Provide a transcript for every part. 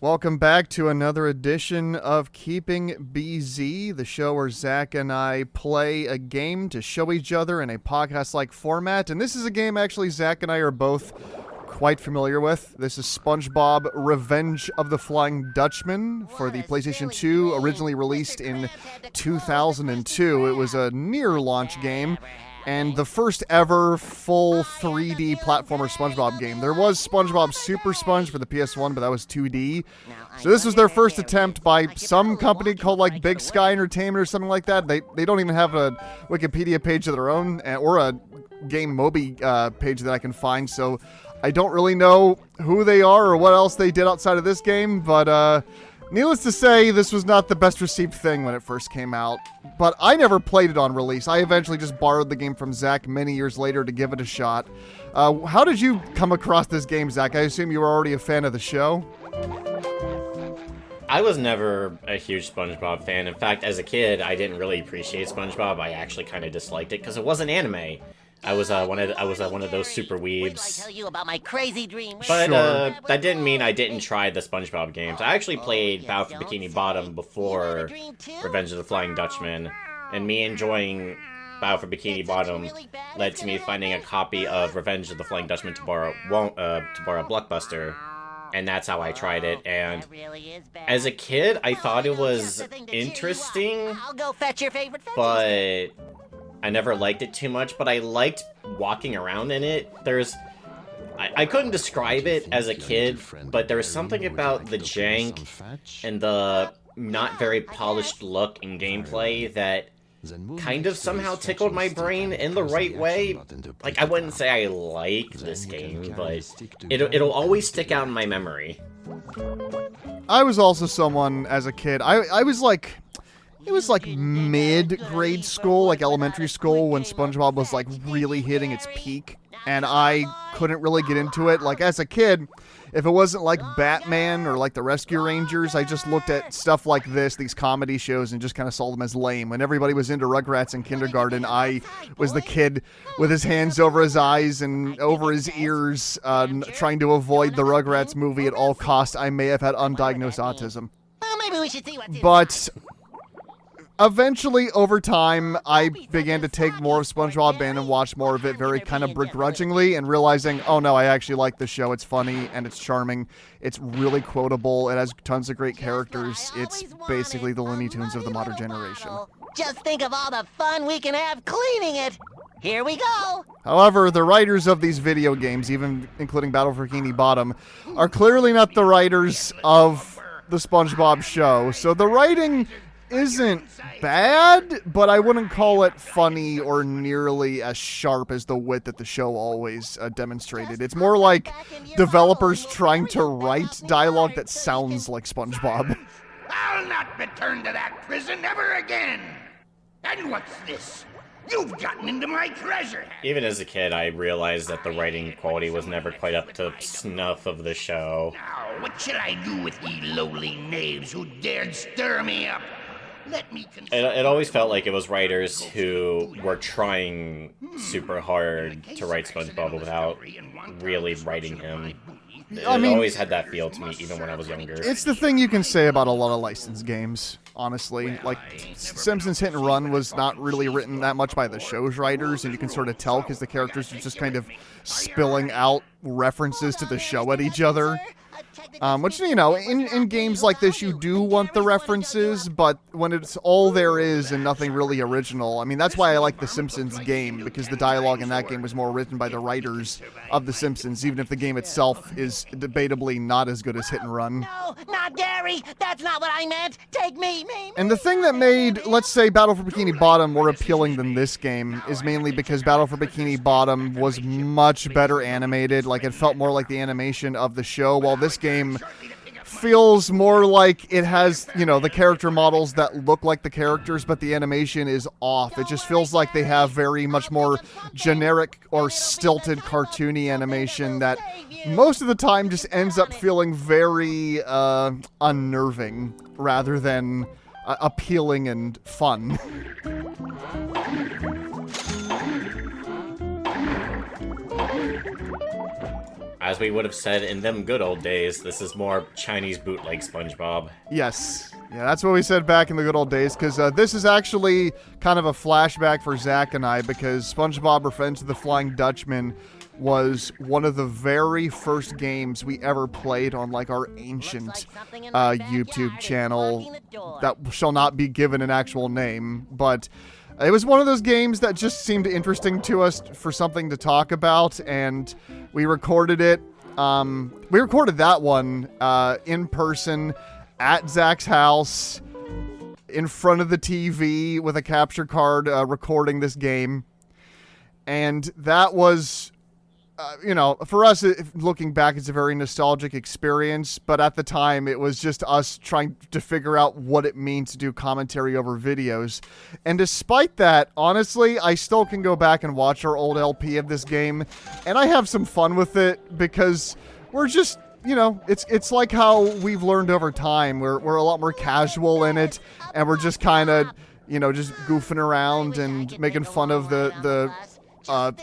Welcome back to another edition of Keeping BZ, the show where Zach and I play a game to show each other in a podcast-like format. And this is a game actually Zach and I are both quite familiar with. This is SpongeBob Revenge of the Flying Dutchman for the PlayStation 2, originally released in 2002. It was a near-launch game and the first ever full 3D platformer SpongeBob game. There was SpongeBob Super Sponge for the PS1, but that was 2D. So this was their first attempt by some company called like Big Sky Entertainment or something like that. They don't even have a Wikipedia page of their own or a Game Mobi page that I can find. So I don't really know who they are or what else they did outside of this game, but needless to say, this was not the best received thing when it first came out. But I never played it on release. I eventually just borrowed the game from Zach many years later to give it a shot. How did you come across this game, Zach? I assume you were already a fan of the show? I was never a huge SpongeBob fan. In fact, as a kid, I didn't really appreciate SpongeBob. I actually kind of disliked it because it wasn't anime. I was one of those super weebs. I tell you about my crazy dream. But that didn't mean I didn't try the SpongeBob games. I actually played Battle for Bikini Bottom before Revenge of the Flying Dutchman, and me enjoying Battle for Bikini Bottom led to me finding a copy of Revenge of the Flying Dutchman to borrow Blockbuster, and that's how I tried it. And as a kid, I thought it was interesting, but I never liked it too much, but I liked walking around in it. I couldn't describe it as a kid, but there was something about the jank and the not very polished look and gameplay that kind of somehow tickled my brain in the right way. Like, I wouldn't say I like this game, but it'll always stick out in my memory. I was also someone, as a kid, I was like... It was like mid-grade school, like elementary school, when SpongeBob was like really hitting its peak, and I couldn't really get into it. Like, as a kid, if it wasn't like Batman or like the Rescue Rangers, I just looked at stuff like this, these comedy shows, and just kind of saw them as lame. When everybody was into Rugrats in kindergarten, I was the kid with his hands over his eyes and over his ears, trying to avoid the Rugrats movie at all costs. I may have had undiagnosed autism. Well, maybe we should see what's But eventually, over time, I began to take more of SpongeBob in and watch more of it very kind of begrudgingly, and realizing, oh no, I actually like the show. It's funny and it's charming. It's really quotable. It has tons of great characters. It's basically the Looney Tunes of the modern generation. Just think of all the fun we can have cleaning it. Here we go. However, the writers of these video games, even including Battle for Bikini Bottom, are clearly not the writers of the SpongeBob show. So the writing isn't bad, but I wouldn't call it funny or nearly as sharp as the wit that the show always demonstrated. It's more like developers trying to write dialogue that sounds like SpongeBob. I'll not return to that prison ever again. And what's this? You've gotten into my treasure hat. Even as a kid, I realized that the writing quality was never quite up to snuff of the show. Now, what shall I do with ye lowly knaves who dared stir me up? Let me It always felt like it was writers who were trying super hard to write SpongeBob without really writing him. It always had that feel to me, even when I was younger. It's the thing you can say about a lot of licensed games, honestly. Like, Simpsons Hit and Run was not really written that much by the show's writers, and you can sort of tell because the characters are just kind of spilling out references to the show at each other. Which, you know, in games like this, you do want the references, but when it's all there is and nothing really original, I mean, that's why I like The Simpsons game, because the dialogue in that game was more written by the writers of The Simpsons, even if the game itself is debatably not as good as Hit and Run. No, not Gary. That's not what I meant. Take me. And the thing that made, let's say, Battle for Bikini Bottom more appealing than this game is mainly because Battle for Bikini Bottom was much better animated. Like, it felt more like the animation of the show, while this game feels more like it has, you know, the character models that look like the characters, but the animation is off. It just feels like they have very much more generic or stilted cartoony animation that most of the time just ends up feeling very unnerving rather than appealing and fun. As we would have said in them good old days, this is more Chinese bootleg SpongeBob. Yes. Yeah, that's what we said back in the good old days, because this is actually kind of a flashback for Zach and I, because SpongeBob Revenge of the Flying Dutchman was one of the very first games we ever played on, like, our ancient YouTube channel that shall not be given an actual name, but it was one of those games that just seemed interesting to us for something to talk about, and we recorded it. We recorded that one in person at Zach's house, in front of the TV with a capture card, recording this game. And that was, you know, for us, looking back, it's a very nostalgic experience. But at the time, it was just us trying to figure out what it means to do commentary over videos. And despite that, honestly, I still can go back and watch our old LP of this game. And I have some fun with it because we're just, you know, it's like how we've learned over time. We're a lot more casual in it, and we're just kind of, you know, just goofing around and making fun of the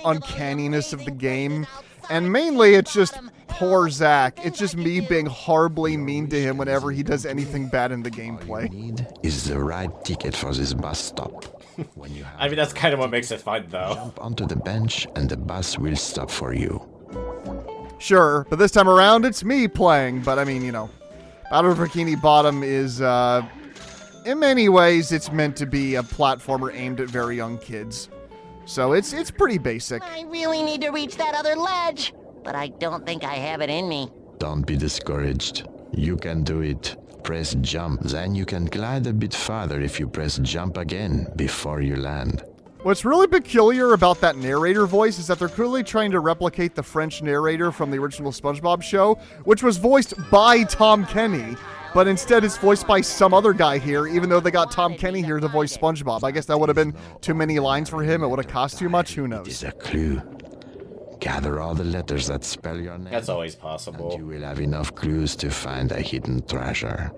uncanniness of the game. And mainly, it's just poor Zach. It's just me being horribly mean to him whenever he does anything bad in the gameplay. All you need is the right ticket for this bus stop. When you have I mean, that's kind of what makes it fun, though. jump onto the bench and the bus will stop for you. Sure, but this time around, it's me playing. But I mean, you know, Battle of Bikini Bottom is, in many ways, it's meant to be a platformer aimed at very young kids. So it's pretty basic. I really need to reach that other ledge, but I don't think I have it in me. Don't be discouraged. You can do it. Press jump, then you can glide a bit farther if you press jump again before you land. What's really peculiar about that narrator voice is that they're clearly trying to replicate the French narrator from the original SpongeBob show, which was voiced by Tom Kenny, but instead it's voiced by some other guy here, even though they got Tom Kenny here to voice SpongeBob. I guess that would have been too many lines for him. It would have cost too much. Who It knows? is a clue. Gather all the letters that spell your name. That's always and possible. you will have enough clues to find a hidden treasure.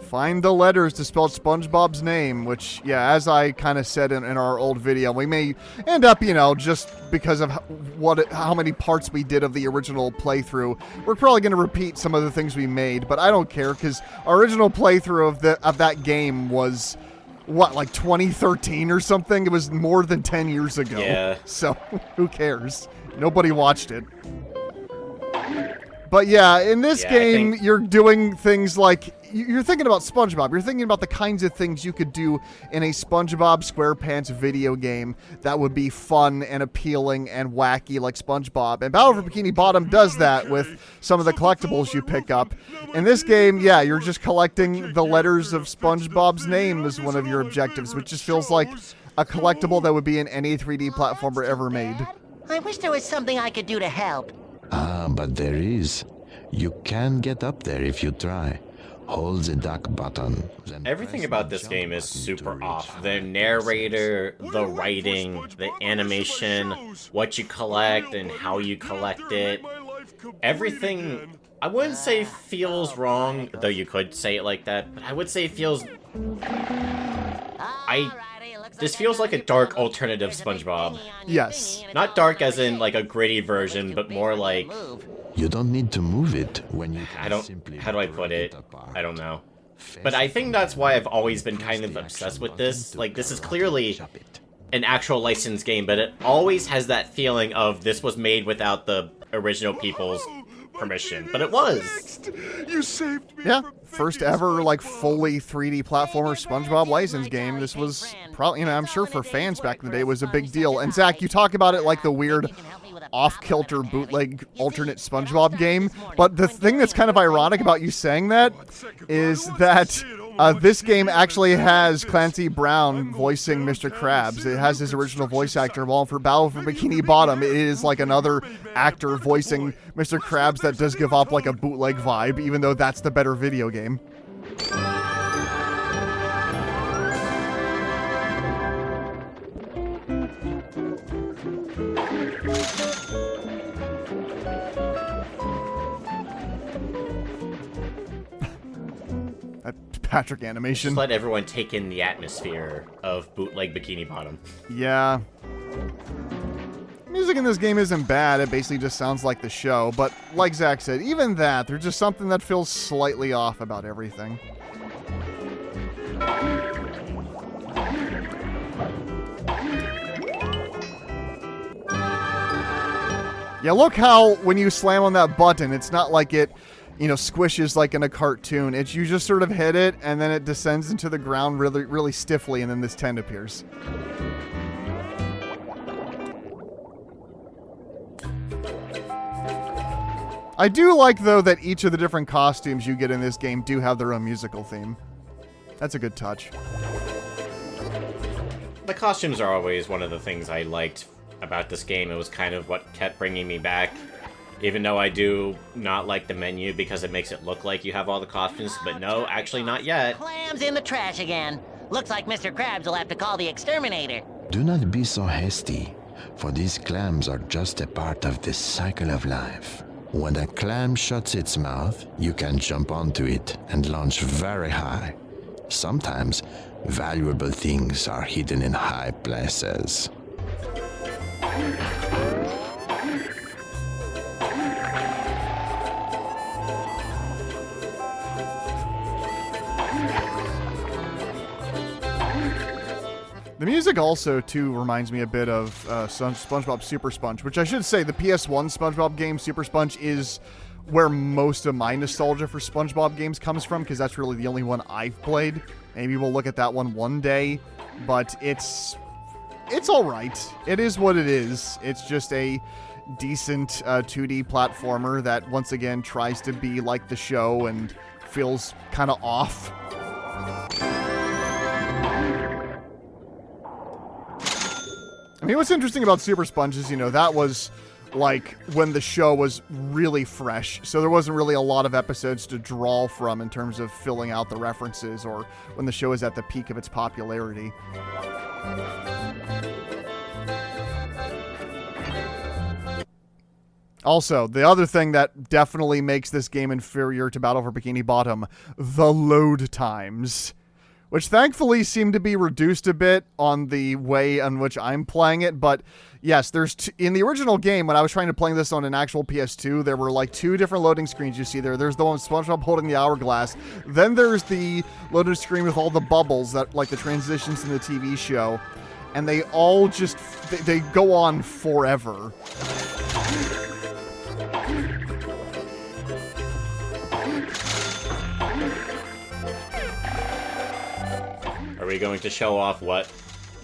Find the letters to spell SpongeBob's name, which, yeah, as I kind of said in our old video, we may end up, you know, just because of how many parts we did of the original playthrough, we're probably going to repeat some of the things we made, but I don't care, because our original playthrough of that game was, what, like 2013 or something? It was more than 10 years ago. Yeah. So, who cares? Nobody watched it. But yeah, in this game, you're doing things like, you're thinking about SpongeBob. You're thinking about the kinds of things you could do in a SpongeBob SquarePants video game that would be fun and appealing and wacky like SpongeBob. And Battle for Bikini Bottom does that with some of the collectibles you pick up. In this game, yeah, you're just collecting the letters of SpongeBob's name as one of your objectives, which just feels like a collectible that would be in any 3D platformer ever made. I wish there was something I could do to help. Ah, but there is. You can get up there if you try. Hold the duck button. Then Everything press about the this jump game is button to super reach off. The narrator, the writing, the animation, what you collect and how you collect it. Everything, I wouldn't say feels wrong, though you could say it like that, but I would say it feels... This feels like a dark alternative SpongeBob. Yes. Not dark as in like a gritty version, but more like... You don't need to move it when you I can don't... simply How do I break put it? it apart. I don't know. But I think that's why I've always been kind of obsessed with this. Like, this is clearly an actual licensed game, but it always has that feeling of this was made without the original people's permission. But it was. You saved me. Yeah, first ever, like, fully 3D platformer SpongeBob license game. This was probably, you know, I'm sure for fans back in the day, it was a big deal. And Zach, you talk about it like the weird off-kilter bootleg alternate SpongeBob game, but the thing that's kind of ironic about you saying that is that this game actually has Clancy Brown voicing Mr. Krabs. It has his original voice actor, while for Battle for Bikini Bottom, it is like another actor voicing Mr. Krabs that does give off like a bootleg vibe, even though that's the better video game. That Patrick animation. Just let everyone take in the atmosphere of bootleg Bikini Bottom. Yeah. music in this game isn't bad. It basically just sounds like the show. But like Zach said, even that, there's just something that feels slightly off about everything. Yeah, look how when you slam on that button, it's not like it, you know, squishes like in a cartoon. It's you just sort of hit it, and then it descends into the ground really, really stiffly, and then this tent appears. I do like, though, that each of the different costumes you get in this game do have their own musical theme. That's a good touch. The costumes are always one of the things I liked about this game. It was kind of what kept bringing me back. Even though I do not like the menu because it makes it look like you have all the costumes, but no, actually not yet. Clams in the trash again. Looks like Mr. Krabs will have to call the exterminator. Do not be so hasty, for these clams are just a part of the cycle of life. When a clam shuts its mouth, you can jump onto it and launch very high. Sometimes, valuable things are hidden in high places. The music also, too, reminds me a bit of SpongeBob Super Sponge, which I should say the PS1 SpongeBob game, Super Sponge, is where most of my nostalgia for SpongeBob games comes from, because that's really the only one I've played. Maybe we'll look at that one day, but it's all right. It is what it is. It's just a decent 2D platformer that, once again, tries to be like the show and feels kind of off. I mean, what's interesting about Super Sponge is, you know, that was like when the show was really fresh, so there wasn't really a lot of episodes to draw from in terms of filling out the references or when the show is at the peak of its popularity. Also, the other thing that definitely makes this game inferior to Battle for Bikini Bottom, the load times, which thankfully seem to be reduced a bit on the way in which I'm playing it. But yes, in the original game, when I was trying to play this on an actual PS2, there were like two different loading screens you see there. There's the one with SpongeBob holding the hourglass. Then there's the loading screen with all the bubbles, that like the transitions in the TV show. And they all just, they go on forever. Are we going to show off what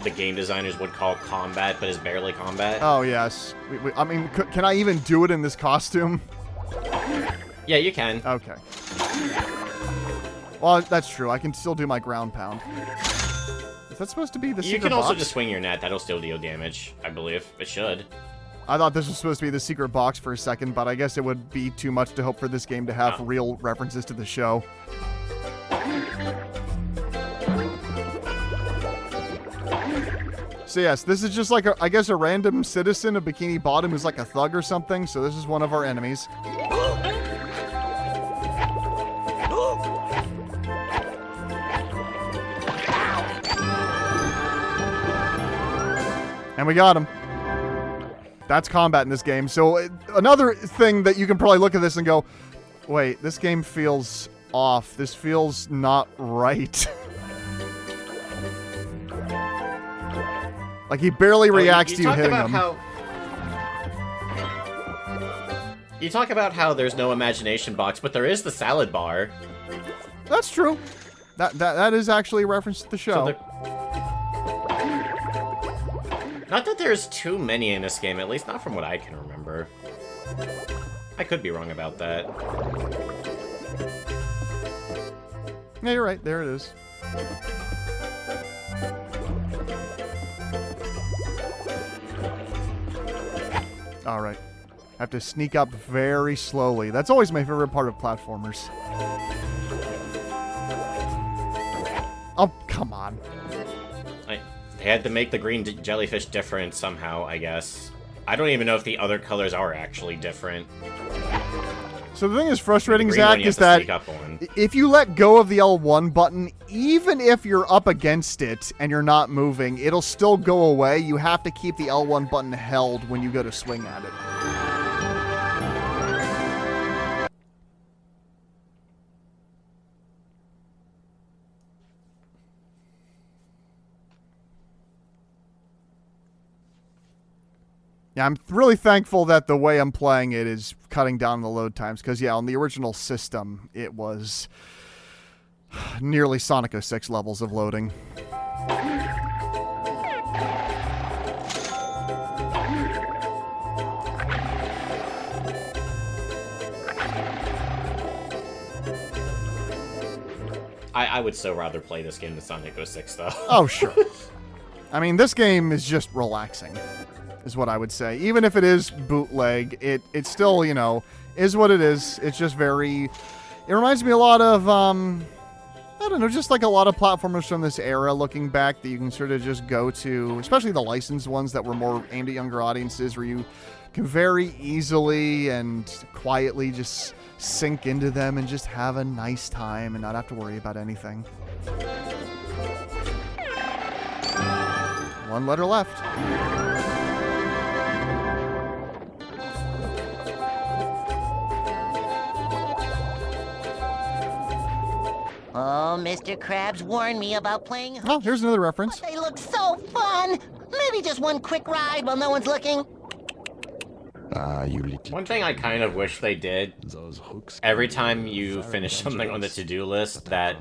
the game designers would call combat, but is barely combat? Oh, yes. I mean, can I even do it in this costume? Yeah, you can. Okay. Well, that's true. I can still do my ground pound. Is that supposed to be the secret box? You can also just swing your net. That'll still deal damage, I believe. It should. I thought this was supposed to be the secret box for a second, but I guess it would be too much to hope for this game to have real references to the show. So yes, this is just like, I guess, a random citizen of Bikini Bottom who's like a thug or something, so this is one of our enemies. And we got him. That's combat in this game. So another thing that you can probably look at this and go, wait, this game feels off. This feels not right. Like, he barely reacts to you hitting him. You talk about how there's no imagination box, but there is the salad bar. That's true. That is actually a reference to the show. So not that there's too many in this game, at least not from what I can remember. I could be wrong about that. Yeah, you're right. There it is. All right. I have to sneak up very slowly. That's always my favorite part of platformers. Oh, come on. They had to make the green jellyfish different somehow, I guess. I don't even know if the other colors are actually different. So the thing that's frustrating, The green one Zach, you have is to that sneak up on. if you let go of the L1 button, even if you're up against it and you're not moving, it'll still go away. You have to keep the L1 button held when you go to swing at it. Yeah, I'm really thankful that the way I'm playing it is cutting down the load times, because, yeah, on the original system, it was nearly Sonic 06 levels of loading. I would so rather play this game than Sonic 06, though. Oh, sure. I mean, this game is just relaxing, is what I would say. Even if it is bootleg, it still, you know, is what it is. It's just very... It reminds me a lot of, I don't know, just like a lot of platformers from this era looking back that you can sort of just go to, especially the licensed ones that were more aimed at younger audiences, where you can very easily and quietly just sink into them and just have a nice time and not have to worry about anything. One letter left. Oh, Mr. Krabs warned me about playing. Oh, here's another reference. They look so fun. Maybe just one quick ride while no one's looking. You little... One thing I kind of wish they did, Those hooks... every time you finish something on the to-do list that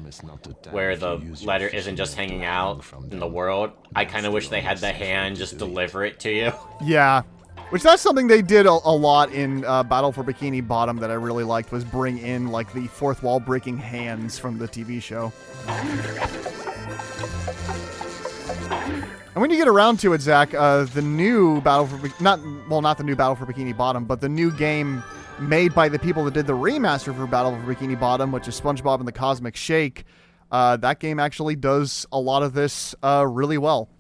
where the letter isn't just hanging out in the world, I kind of wish they had the hand just deliver it to you. Yeah. Which that's something they did a lot in Battle for Bikini Bottom that I really liked, was bring in like the fourth wall breaking hands from the TV show. And when you get around to it, Zach, the new Battle for not the new Battle for Bikini Bottom, but the new game made by the people that did the remaster for Battle for Bikini Bottom, which is SpongeBob and the Cosmic Shake, that game actually does a lot of this really well.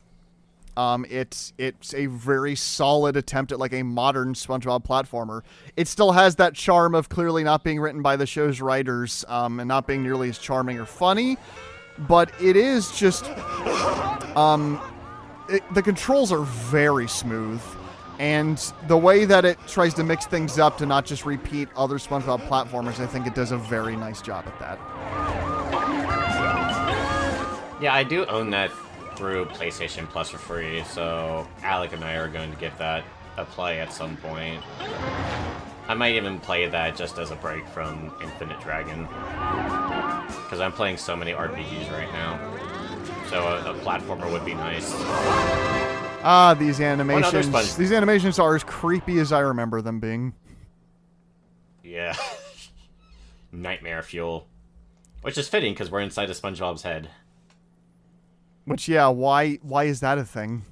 It's a very solid attempt at like a modern SpongeBob platformer. It still has that charm of clearly not being written by the show's writers and not being nearly as charming or funny, but it is just the controls are very smooth, and the way that it tries to mix things up to not just repeat other SpongeBob platformers, I think it does a very nice job at that. Yeah, I do own that through PlayStation Plus for free, so Alec and I are going to give that a play at some point. I might even play that just as a break from Infinite Dragon, because I'm playing so many RPGs right now. So a platformer would be nice. Ah, these animations. Sponge- These animations are as creepy as I remember them being. Yeah. Nightmare fuel. Which is fitting, because we're inside of SpongeBob's head. Which, yeah, why is that a thing?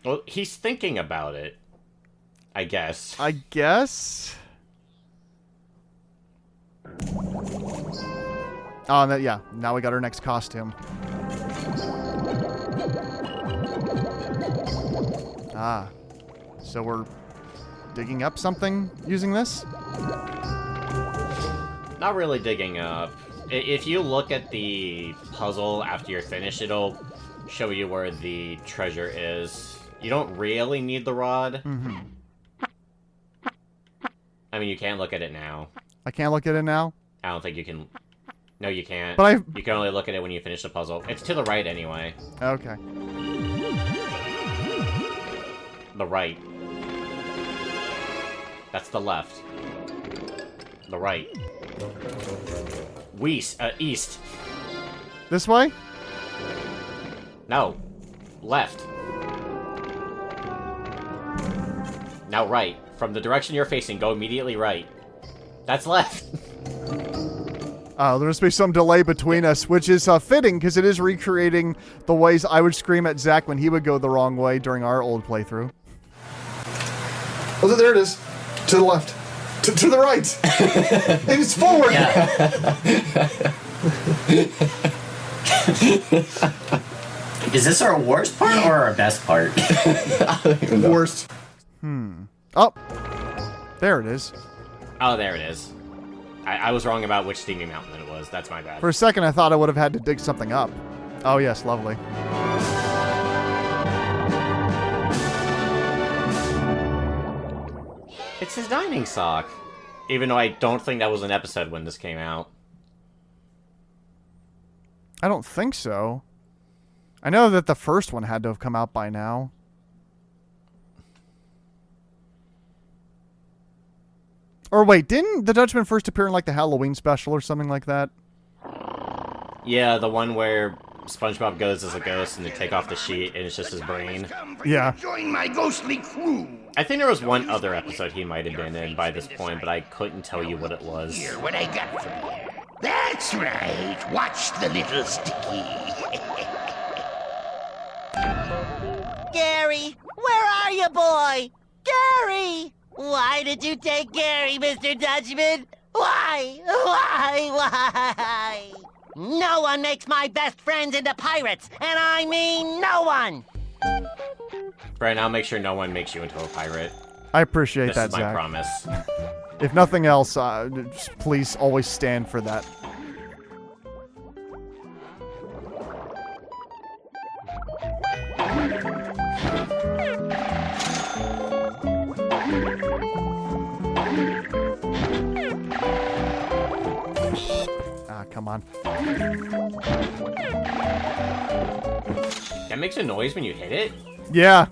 Well, he's thinking about it, I guess. I guess? Oh, yeah. Now we got our next costume. Ah. So we're digging up something using this? Not really digging up. If you look at the puzzle after you're finished, it'll show you where the treasure is. You don't really need the rod. Mm-hmm. I mean, you can't look at it now. I can't look at it now? I don't think you can... No, you can't. But You can only look at it when you finish the puzzle. It's to the right anyway. Okay. The right. That's the left. The right. East. This way? No. Left. Now right. From the direction you're facing, go immediately right. That's left. Oh, there must be some delay between us, which is fitting, because it is recreating the ways I would scream at Zach when he would go the wrong way during our old playthrough. Oh, there it is. To the left. To the right. It's forward. Yeah. Is this our worst part or our best part? Worst. Oh. There it is. Oh, there it is. I was wrong about which steamy mountain it was. That's my bad. For a second, I thought I would have had to dig something up. Oh, yes, lovely. It's his dining sock. Even though I don't think that was an episode when this came out. I don't think so. I know that the first one had to have come out by now. Or wait, didn't the Dutchman first appear in like the Halloween special or something like that? Yeah, the one where SpongeBob goes as a ghost and they take off the sheet and it's just his brain. Yeah. Join my ghostly crew. I think there was one other episode he might have been in by this point, but I couldn't tell you what it was. Hear what I got for you. That's right. Watch the little sticky. Gary, where are you, boy? Gary! Why did you take Gary, Mr. Dutchman? Why? Why? No one makes my best friends into pirates, and I mean no one! Brian, I'll make sure no one makes you into a pirate. I appreciate This that, is my Zach. promise. If nothing else, just please always stand for that. Ah, come on. That makes a noise when you hit it? Yeah.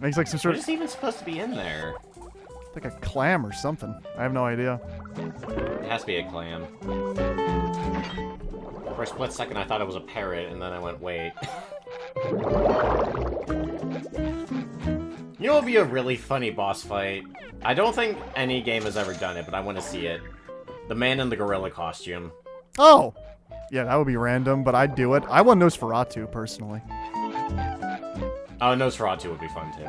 Makes like some sort What of is even supposed to be in there? like a clam or something. I have no idea. It has to be a clam. For a split second I thought it was a parrot, and then I went, wait. You know what would be a really funny boss fight? I don't think any game has ever done it, but I want to see it. The man in the gorilla costume. Oh! Yeah, that would be random, but I'd do it. I want Nosferatu, personally. Oh, Nosferatu would be fun, too.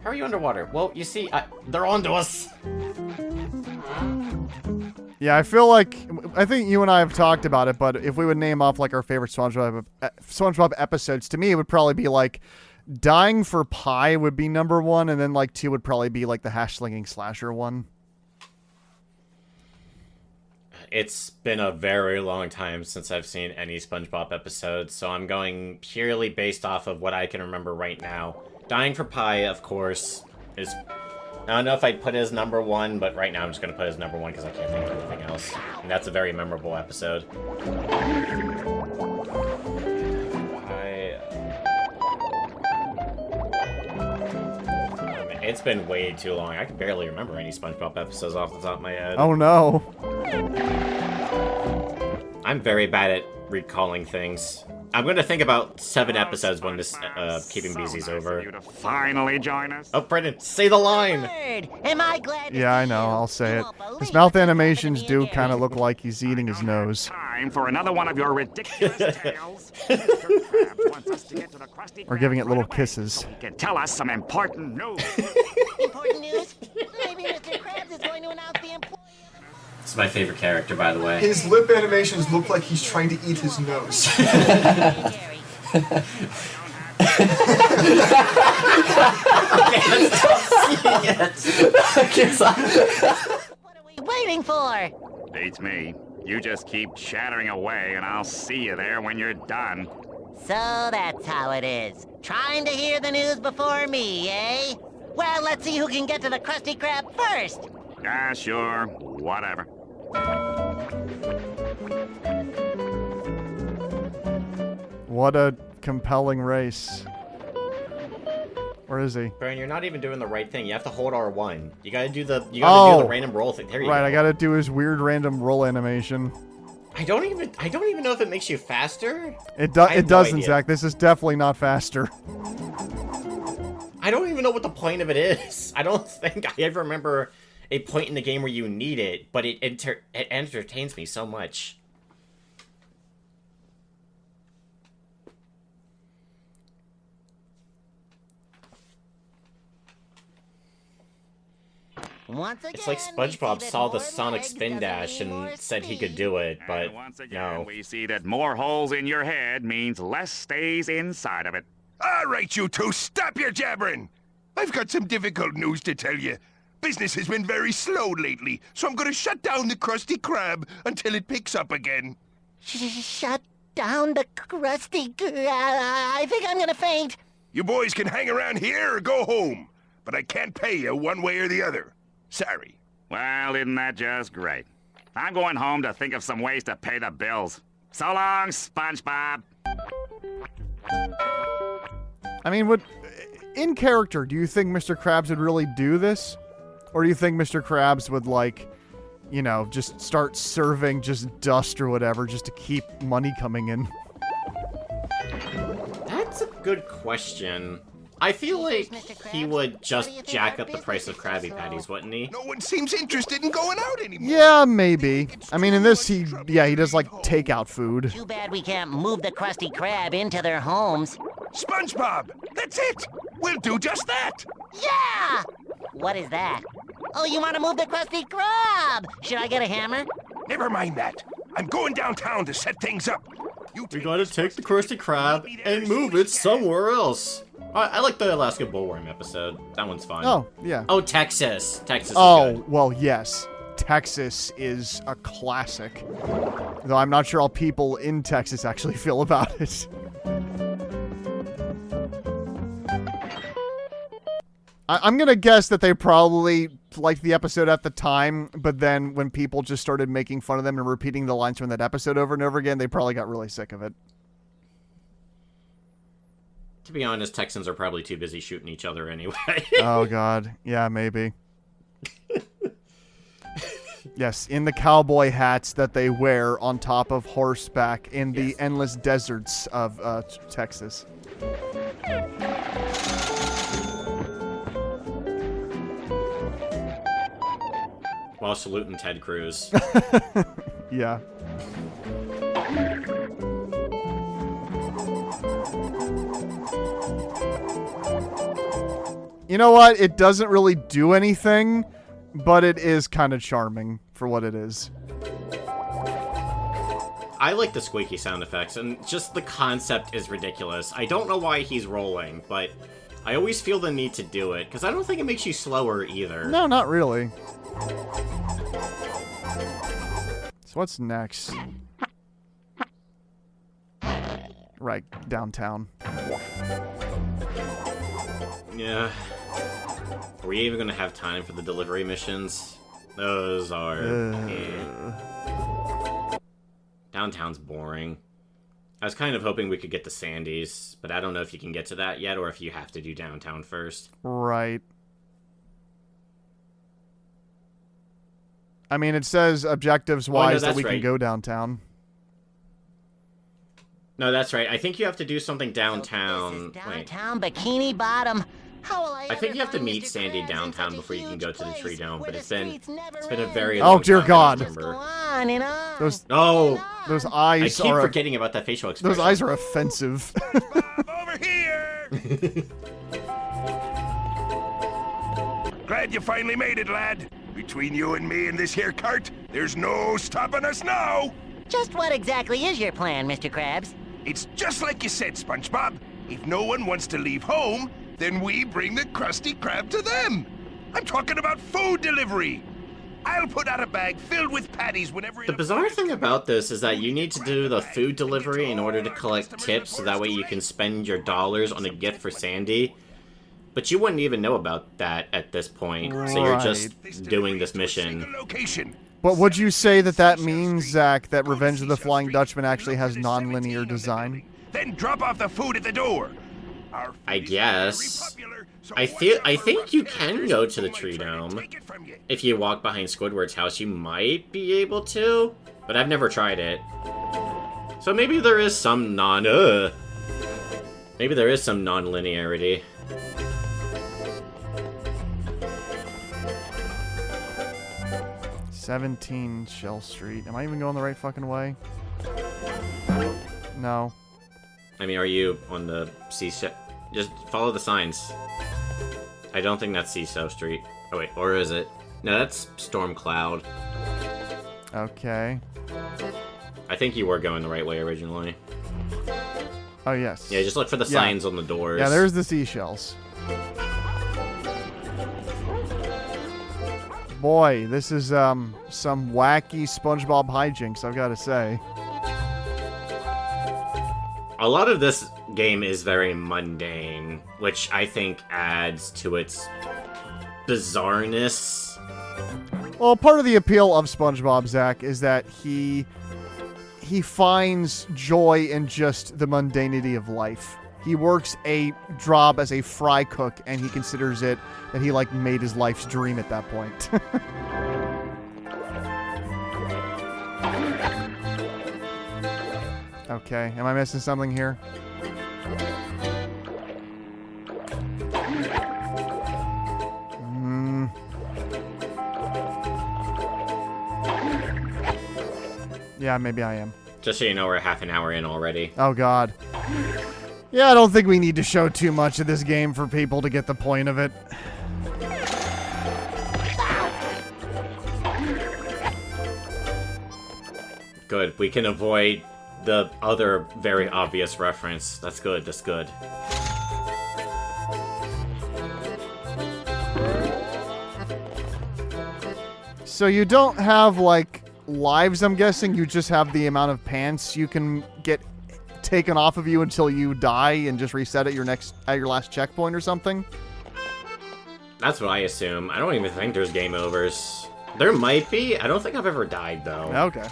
How are you underwater? Well, you see, they're onto us! Yeah, I feel like... I think you and I have talked about it, but if we would name off, like, our favorite SpongeBob episodes, to me, it would probably be, like, Dying for Pie would be number 1, and then, like, 2 would probably be, like, the hash-slinging slasher one. It's been a very long time since I've seen any SpongeBob episodes, so I'm going purely based off of what I can remember right now. Dying for Pie, of course, is... I don't know if I'd put it as number 1, but right now I'm just going to put it as number 1 because I can't think of anything else. And that's a very memorable episode. It's been way too long. I can barely remember any SpongeBob episodes off the top of my head. Oh, no. I'm very bad at recalling things. I'm going to think about 7 episodes when this Keeping Busy's over. You to finally join us. Oh, Brendan, say the line! Bird, am I glad to Yeah, I see know. you? I'll say You it. won't believe His mouth what's animations happened to me do kind of again. look like he's eating his nose. Time for another one of your ridiculous tales. Mr. Krabs wants us to get to the Krusty Or Krab giving it right little away kisses. so he can tell us some important news. Important news? Maybe Mr. Krabs is going to announce the employee. It's my favorite character, by the way. His lip animations look like he's trying to eat his nose. Gary. What are we waiting for? Beats me. You just keep chattering away and I'll see you there when you're done. So that's how it is. Trying to hear the news before me, eh? Well, let's see who can get to the Krusty Krab first. Yeah, sure. Whatever. What a compelling race. Where is he? Brian, you're not even doing the right thing. You have to hold R1. You gotta do the do the random roll thing. There you go. Right, I gotta do his weird random roll animation. I don't even know if it makes you faster. It I have no doesn't, idea. Zach. This is definitely not faster. I don't even know what the point of it is. I don't think I ever remember a point in the game where you need it, but it entertains me so much. Once again, It's like we see SpongeBob that saw the more Sonic legs spin doesn't dash mean more and said he could speed. do it, but And once again, no. we see that more holes in your head means less stays inside of it. All right, you two, stop your jabbering. I've got some difficult news to tell you. Business has been very slow lately, so I'm gonna shut down the Krusty Krab until it picks up again. Shut down the Krusty Krab. I think I'm gonna faint. You boys can hang around here or go home, but I can't pay you one way or the other. Sorry. Well, isn't that just great? I'm going home to think of some ways to pay the bills. So long, SpongeBob. I mean, in character, do you think Mr. Krabs would really do this? Or do you think Mr. Krabs would, like, you know, just start serving just dust or whatever just to keep money coming in? That's a good question. I feel like he would just jack up the price of Krabby Patties, wouldn't he? No one seems interested in going out anymore. Yeah, maybe. I mean, in this, he does, like, takeout food. Too bad we can't move the Krusty Krab into their homes. SpongeBob, that's it. We'll do just that. Yeah! What is that? Oh, you want to move the Krusty Krab? Should I get a hammer? Never mind that. I'm going downtown to set things up. We gotta take the Krusty Krab and move it somewhere else. I like the Alaska Bullworm episode. That one's fun. Oh, yeah. Oh, Texas. Texas is good. Well, yes. Texas is a classic. Though I'm not sure how people in Texas actually feel about it. I'm gonna guess that they probably liked the episode at the time, but then when people just started making fun of them and repeating the lines from that episode over and over again, they probably got really sick of it. To be honest, Texans are probably too busy shooting each other anyway. Oh, God. Yeah, maybe. Yes, in the cowboy hats that they wear on top of horseback in the endless deserts of Texas. While saluting Ted Cruz. Yeah. You know what? It doesn't really do anything, but it is kind of charming for what it is. I like the squeaky sound effects, and just the concept is ridiculous. I don't know why he's rolling, but I always feel the need to do it, because I don't think it makes you slower either. No, not really. So what's next? Right, downtown. Yeah. Are we even gonna have time for the delivery missions? Those are... Downtown's boring. I was kind of hoping we could get to Sandy's, but I don't know if you can get to that yet, or if you have to do downtown first. Right. I mean, it says objectives-wise that we can go downtown. No, that's right. I think you have to do something downtown. So downtown Bikini Bottom. How will I think you have to meet Sandy downtown before you can go to the Tree Dome, but it's been a very long time. Oh dear God! Those those eyes. I keep forgetting about that facial expression. Those eyes are offensive. Over here! Glad you finally made it, lad. Between you and me and this here cart, there's no stopping us now. Just what exactly is your plan, Mr. Krabs? It's just like you said, SpongeBob. If no one wants to leave home, then we bring the Krusty Krab to them. I'm talking about food delivery. I'll put out a bag filled with patties whenever... The bizarre thing about this is that you need to do the food delivery in order to collect tips, so that way you can spend your dollars on a gift for Sandy. But you wouldn't even know about that at this point, so you're just doing this mission. But would you say that means, Zach, that Revenge of the Flying Dutchman actually has non-linear design? Then drop off the food at the door. I guess. I think you can go to the Tree Dome. If you walk behind Squidward's house, you might be able to, but I've never tried it. So maybe there is some maybe there is some non-linearity. "17 Shell Street." Am I even going the right fucking way? No. I mean, are you on the Seesaw? Just follow the signs. I don't think that's Seesaw Street. Oh wait, or is it? No, that's Storm Cloud. Okay. I think you were going the right way originally. Oh, yes. Yeah, just look for the signs on the doors. Yeah, there's the seashells. boy, this is some wacky SpongeBob hijinks, I've got to say. A lot of this game is very mundane, which I think adds to its bizarreness. Well, part of the appeal of SpongeBob, Zach, is that he finds joy in just the mundanity of life. He works a job as a fry cook, and he considers it that he, like, made his life's dream at that point. Okay, am I missing something here? Yeah, maybe I am. Just so you know, we're half an hour in already. Oh, God. Yeah, I don't think we need to show too much of this game for people to get the point of it. Good. We can avoid the other very obvious reference. That's good. That's good. So you don't have, like, lives, I'm guessing? You just have the amount of pants you can get taken off of you until you die and just reset at your last checkpoint or something? That's what I assume. I don't even think there's game overs. There might be. I don't think I've ever died, though. Okay.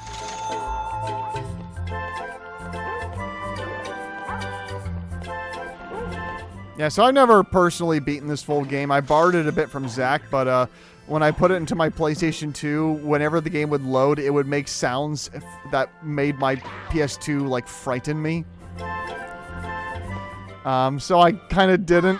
Yeah, so I've never personally beaten this full game. I borrowed it a bit from Zach, but when I put it into my PlayStation 2, whenever the game would load, it would make sounds that made my PS2, like, frighten me. So I kind of didn't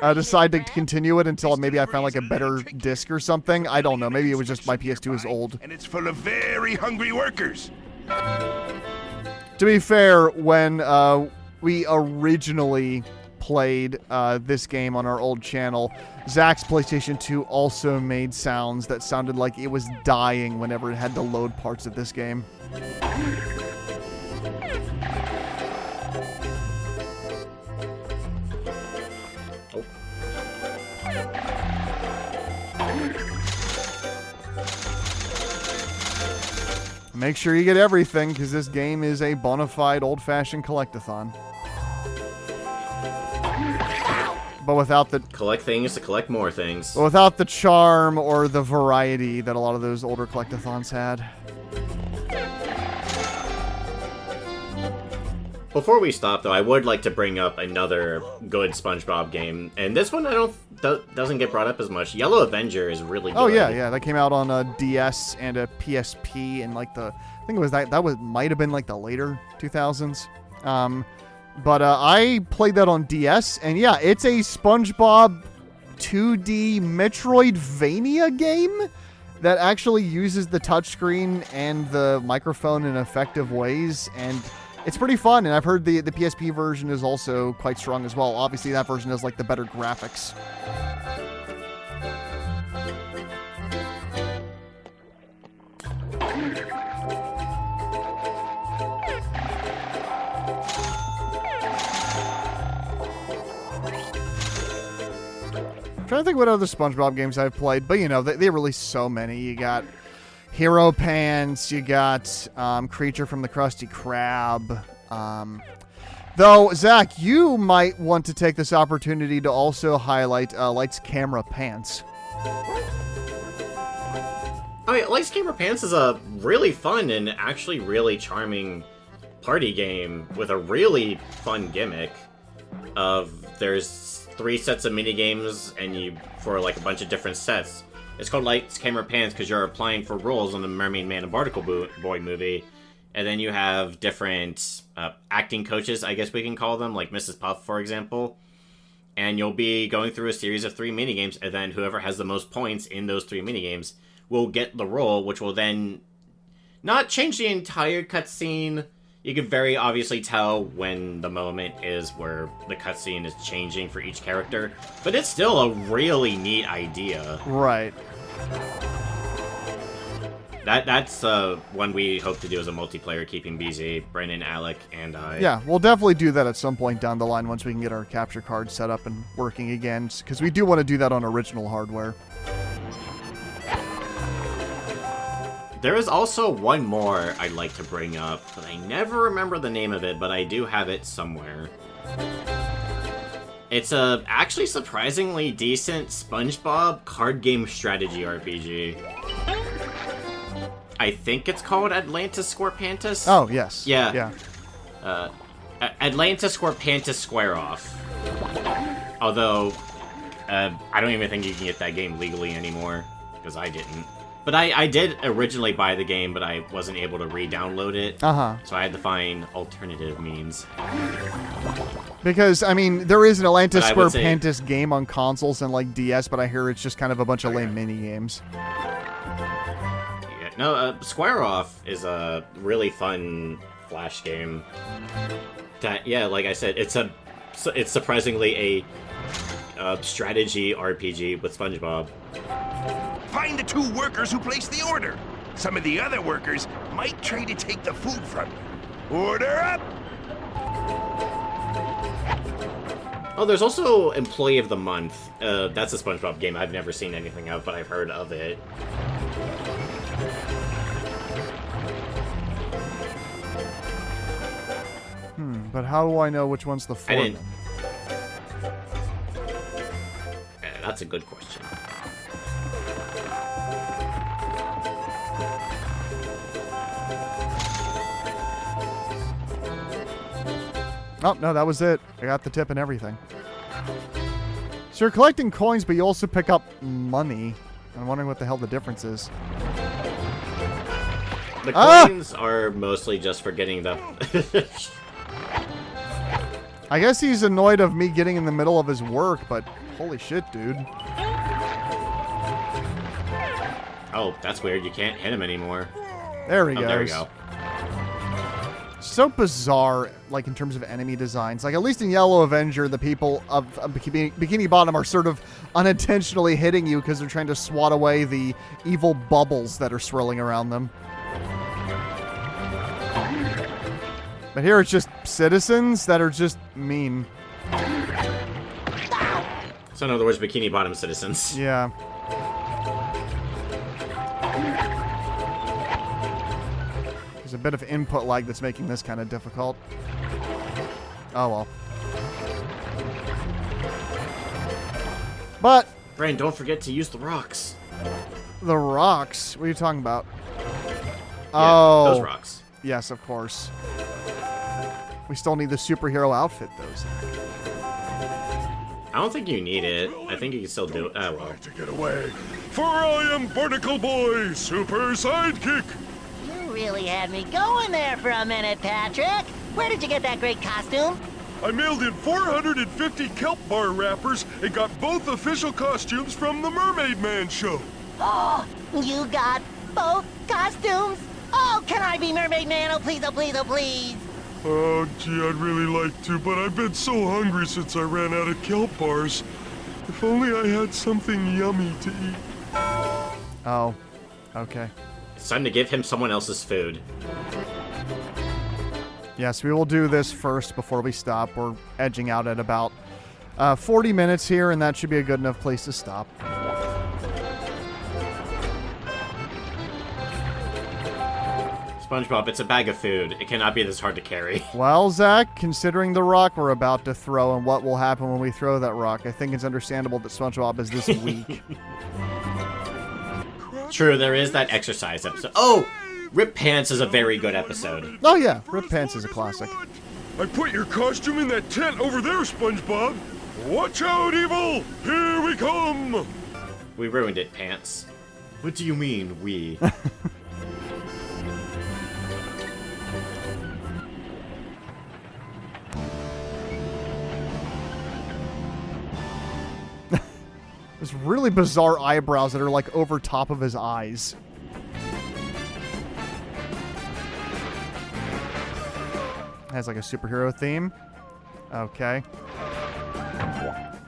decide to continue it until maybe I found, like, a better disc or something. I don't know. Maybe it was just my PS2 is old. And it's full of very hungry workers. To be fair, when we originally played this game on our old channel, Zach's PlayStation 2 also made sounds that sounded like it was dying whenever it had to load parts of this game. Make sure you get everything, because this game is a bona fide old-fashioned collect-a-thon. But without the... Collect things to collect more things. But without the charm or the variety that a lot of those older collect-a-thons had. Before we stop, though, I would like to bring up another good SpongeBob game. And this one doesn't get brought up as much. Yellow Avenger is really good. Oh, yeah. That came out on a DS and a PSP in, like, I think it was might have been, like, the later 2000s. But I played that on DS, and yeah, it's a SpongeBob 2D Metroidvania game that actually uses the touchscreen and the microphone in effective ways, and it's pretty fun. And I've heard the PSP version is also quite strong as well. Obviously, that version has, like, the better graphics. I'm trying to think what other SpongeBob games I've played, but you know, they released so many. You got Hero Pants, you got Creature from the Krusty Krab. Though, Zach, you might want to take this opportunity to also highlight Lights Camera Pants. Oh yeah, Lights Camera Pants is a really fun and actually really charming party game with a really fun gimmick of there's 3 sets of mini games and for like a bunch of different sets. It's called Lights Camera Pants because you're applying for roles in the Mermaid Man and Barnacle Boy movie, and then you have different acting coaches, I guess we can call them, like Mrs. Puff, for example. And you'll be going through a series of 3 mini games, and then whoever has the most points in those 3 mini games will get the role, which will then not change the entire cutscene. You can very obviously tell when the moment is where the cutscene is changing for each character, but it's still a really neat idea. Right. That's one we hope to do as a multiplayer, keeping BZ, Brennan, Alec, and I. Yeah, we'll definitely do that at some point down the line once we can get our capture card set up and working again, because we do want to do that on original hardware. There is also one more I'd like to bring up, but I never remember the name of it, but I do have it somewhere. It's a actually surprisingly decent SpongeBob card game strategy RPG. I think it's called Atlantis Scorpantis. Oh, yes. Yeah. Atlantis Scorpantis Square Off. Although, I don't even think you can get that game legally anymore, because I didn't. But I did originally buy the game, but I wasn't able to re-download it. So I had to find alternative means. Because, I mean, there is an Atlantis But I would Scorpantis game on consoles and, like, DS, but I hear it's just kind of a bunch of lame mini-games. Yeah, no, Square Off is a really fun Flash game. That, yeah, like I said, it's surprisingly a strategy RPG with SpongeBob. Find the 2 workers who placed the order. Some of the other workers might try to take the food from you. Order up! Oh, there's also Employee of the Month. That's a SpongeBob game I've never seen anything of, but I've heard of it. But how do I know which one's the foreman? That's a good question. Oh, no, that was it. I got the tip and everything. So you're collecting coins, but you also pick up money. I'm wondering what the hell the difference is. The coins are mostly just for getting the... I guess he's annoyed of me getting in the middle of his work, but holy shit, dude. Oh, that's weird. You can't hit him anymore. There he goes. There we go. So bizarre, like, in terms of enemy designs. Like, at least in Yellow Avenger, the people of Bikini Bottom are sort of unintentionally hitting you because they're trying to swat away the evil bubbles that are swirling around them. But here it's just citizens that are just mean. So in other words, Bikini Bottom citizens. Yeah. There's a bit of input lag that's making this kind of difficult. Oh well. But... Brain, don't forget to use the rocks. The rocks? What are you talking about? Yeah, those rocks. Yes, of course. We still need the superhero outfit, though. I don't think you need it. I think you can still do it. Oh, well. To get away. For I am Barnacle Boy, super sidekick. You really had me going there for a minute, Patrick. Where did you get that great costume? I mailed in 450 kelp bar wrappers and got both official costumes from the Mermaid Man show. Oh, you got both costumes? Oh, can I be Mermaid Man? Oh, please, oh, please, oh, please. Oh, gee, I'd really like to, but I've been so hungry since I ran out of kelp bars. If only I had something yummy to eat. Oh, okay. It's time to give him someone else's food. Yes, we will do this first before we stop. We're edging out at about 40 minutes here, and that should be a good enough place to stop. SpongeBob, it's a bag of food. It cannot be this hard to carry. Well, Zach, considering the rock we're about to throw and what will happen when we throw that rock, I think it's understandable that SpongeBob is this weak. True, there is that exercise episode. Oh! Rip Pants is a very good episode. Oh, yeah. Rip Pants is a classic. I put your costume in that tent over there, SpongeBob. Watch out, evil! Here we come! We ruined it, Pants. What do you mean, we? There's really bizarre eyebrows that are like over top of his eyes. Has like a superhero theme. Okay.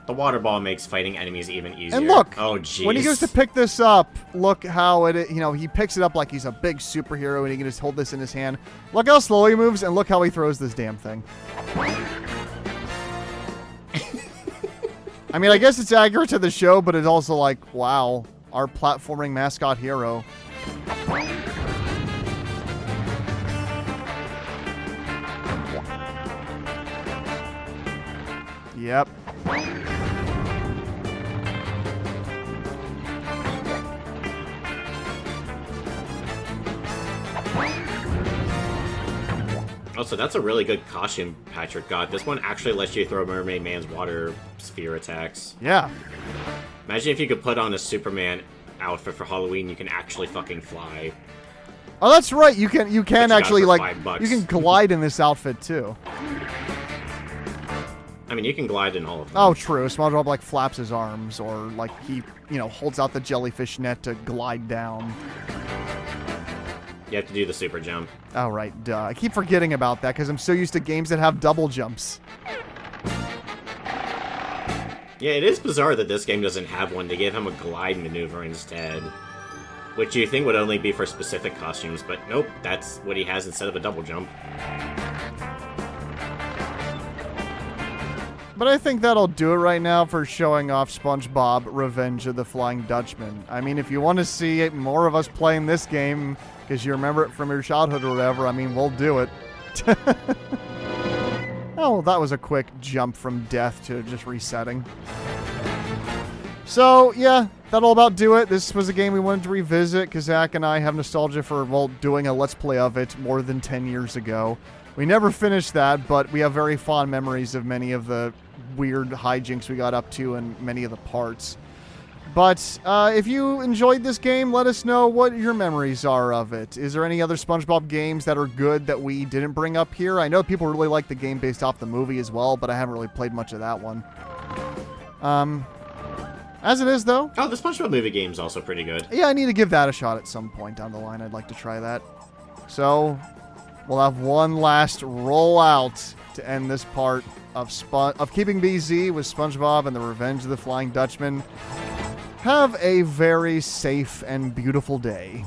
The water ball makes fighting enemies even easier. And look! Oh, jeez. When he goes to pick this up, look how it, he picks it up like he's a big superhero and he can just hold this in his hand. Look how slow he moves and look how he throws this damn thing. I mean, I guess it's accurate to the show, but it's also like, wow, our platforming mascot hero. Yep. Oh, so that's a really good costume Patrick got. This one actually lets you throw Mermaid Man's water sphere attacks. Yeah. Imagine if you could put on a Superman outfit for Halloween, you can actually fucking fly. Oh, that's right. You can actually, like, $5. you can glide in this outfit, too. I mean, you can glide in all of them. Oh, true. SpongeBob, like, flaps his arms, or, like, he, holds out the jellyfish net to glide down. You have to do the super jump. Oh, right. Duh. I keep forgetting about that because I'm so used to games that have double jumps. Yeah, it is bizarre that this game doesn't have one. They gave him a glide maneuver instead. Which you think would only be for specific costumes, but nope, that's what he has instead of a double jump. But I think that'll do it right now for showing off SpongeBob Revenge of the Flying Dutchman. I mean, if you want to see more of us playing this game, because you remember it from your childhood or whatever, I mean, we'll do it. Oh, that was a quick jump from death to just resetting. So, yeah, that'll about do it. This was a game we wanted to revisit, because Zach and I have nostalgia for, well, doing a Let's Play of it more than 10 years ago. We never finished that, but we have very fond memories of many of the weird hijinks we got up to and many of the parts. But if you enjoyed this game, let us know what your memories are of it. Is there any other SpongeBob games that are good that we didn't bring up here? I know people really like the game based off the movie as well, but I haven't really played much of that one. As it is, though. Oh, the SpongeBob movie game's also pretty good. Yeah, I need to give that a shot at some point down the line. I'd like to try that. So, we'll have one last rollout to end this part of Keeping BZ with SpongeBob and the Revenge of the Flying Dutchman. Have a very safe and beautiful day.